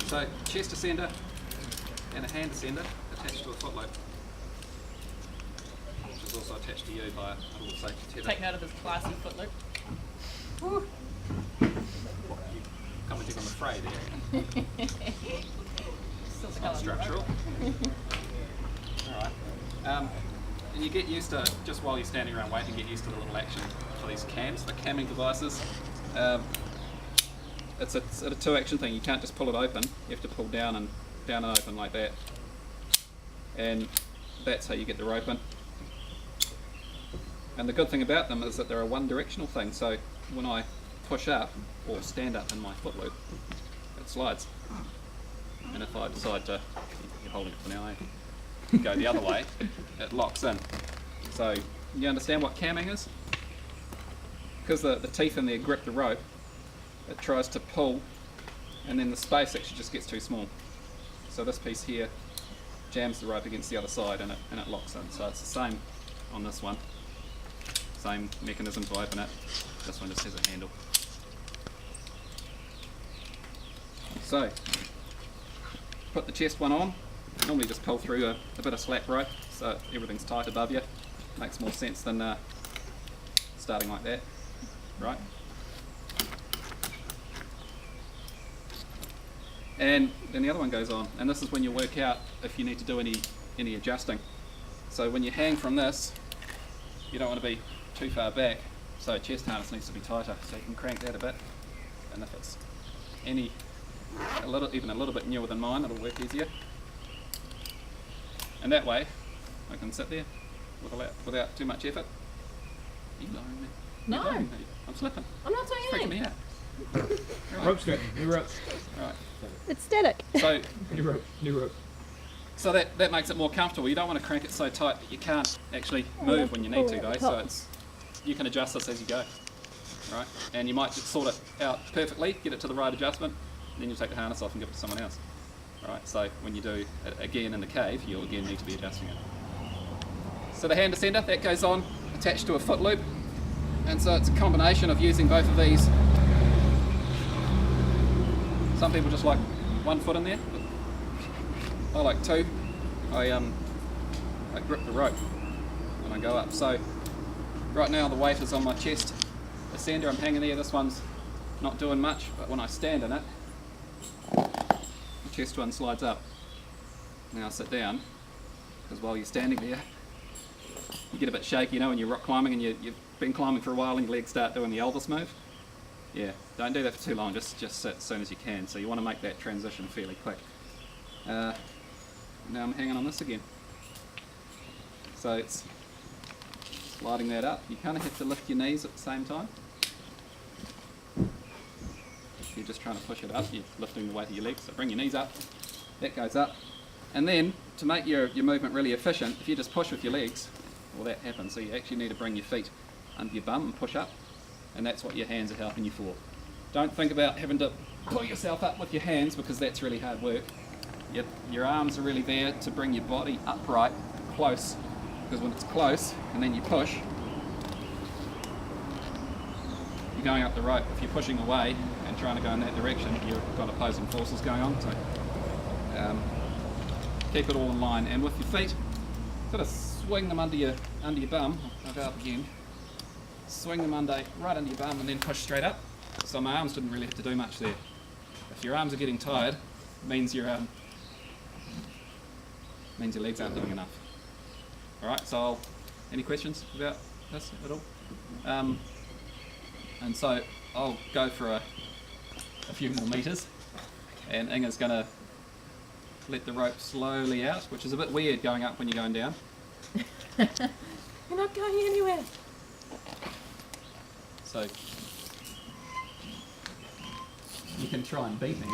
So chest ascender and a hand ascender attached to a foot loop, which is also attached to you by a little safety tether. Take note of this classy foot loop. Woo. What, you commenting on the fray there? Still It's not structural. Alright. And you get used to, just while you're standing around waiting, get used to the little action for these cams, the camming devices. It's a two action thing. You can't just pull it open, you have to pull down and open like that. And that's how you get the rope in. And the good thing about them is that they're a one directional thing, so when I push up or stand up in my foot loop, it slides. And if I decide to, you're holding it for now, go the other way, it locks in. So you understand what camming is? Because the teeth in there grip the rope, it tries to pull, and then the space actually just gets too small. So this piece here jams the rope against the other side and it locks in. So it's the same on this one. Same mechanism to open it. This one just has a handle. So put the chest one on. Normally just pull through a bit of slack rope so everything's tight above you. Makes more sense than starting like that, right? And then the other one goes on, and this is when you work out if you need to do any adjusting. So when you hang from this, you don't want to be too far back, so chest harness needs to be tighter, so you can crank that a bit, and if it's even a little bit newer than mine, it'll work easier. And that way, I can sit there without too much effort. Are you lowering me? No. You're lowering me. I'm slipping. I'm not doing Freaking me anything. out. Right. Rope's good. New rope. Right. It's static. So, New rope. New rope. so that makes it more comfortable. You don't want to crank it so tight that you can't actually move when you need to, guys. So you can adjust this as you go, right? And you might just sort it out perfectly, get it to the right adjustment, and then you take the harness off and give it to someone else. Right, so when you do it again in the cave, you'll again need to be adjusting it. So the hand descender, that goes on attached to a foot loop, and so it's a combination of using both of these. Some people just like one foot in there, but I like two. I grip the rope when I go up. So right now the weight is on my chest ascender, I'm hanging there, this one's not doing much, but when I stand in it, chest one slides up. Now sit down, because while you're standing there, you get a bit shaky, you know, when you're rock climbing and you've been climbing for a while and your legs start doing the Elvis move. Yeah, don't do that for too long, just sit as soon as you can. So you want to make that transition fairly quick. Now I'm hanging on this again. So it's sliding that up. You kind of have to lift your knees at the same time. You're just trying to push it up, you're lifting the weight of your legs, so bring your knees up, that goes up. And then, to make your movement really efficient, if you just push with your legs, well that happens, so you actually need to bring your feet under your bum and push up, and that's what your hands are helping you for. Don't think about having to pull yourself up with your hands, because that's really hard work. Your arms are really there to bring your body upright, close, because when it's close, and then you push, you're going up the rope. If you're pushing away and trying to go in that direction, you've got opposing forces going on. So keep it all in line, and with your feet, sort of swing them under your bum. I'll go up again. Swing them right under your bum, and then push straight up. So my arms didn't really have to do much there. If your arms are getting tired, it means your legs aren't doing enough. All right. So any questions about this at all? And so I'll go for a few more metres, and Inga's going to let the rope slowly out, which is a bit weird going up when you're going down. You're not going anywhere. So you can try and beat me.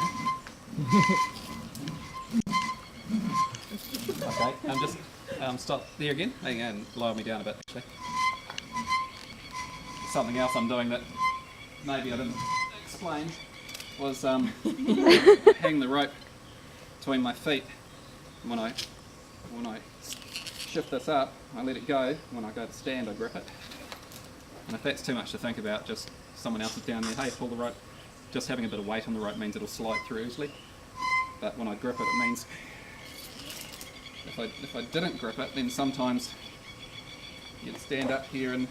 Okay, just stop there again. And lower me down a bit actually. Something else I'm doing that maybe I didn't explain was hang the rope between my feet. When I shift this up, I let it go. When I go to stand, I grip it. And if that's too much to think about, just someone else is down there, hey, pull the rope. Just having a bit of weight on the rope means it'll slide through easily. but when I grip it, it means if I didn't grip it, then sometimes you'd stand up here and,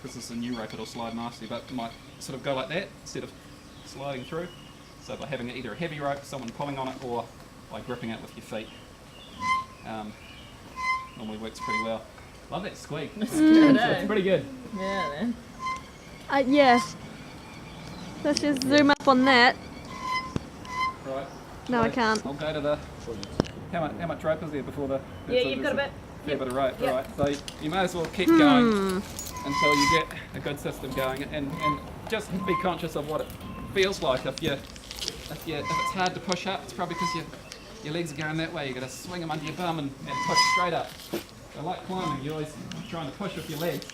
because this is a new rope, it'll slide nicely, but it might sort of go like that instead of sliding through. So by having either a heavy rope, someone pulling on it, or by gripping it with your feet, normally works pretty well. Love that squeak. It's good, eh? It's pretty good. Yeah, man. Yeah. Let's just zoom up on that. Right. No, I can't. I'll go to the. How much rope is there before the? Yeah, you've got a bit. Fair bit of rope, Yep. right? So you may as well keep going until you get a good system going, and just be conscious of what it feels like. If it's hard to push up, it's probably because your legs are going that way. You've got to swing them under your bum and push straight up. So like climbing, you're always trying to push with your legs.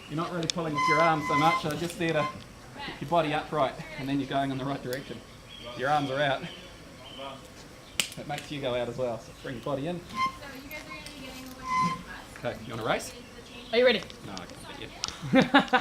You're not really pulling with your arms so much. They're just there to keep your body upright, and then you're going in the right direction. Your arms are out. It makes you go out as well. So bring your body in. Okay, you want to race? Are you ready? No, I can't beat you.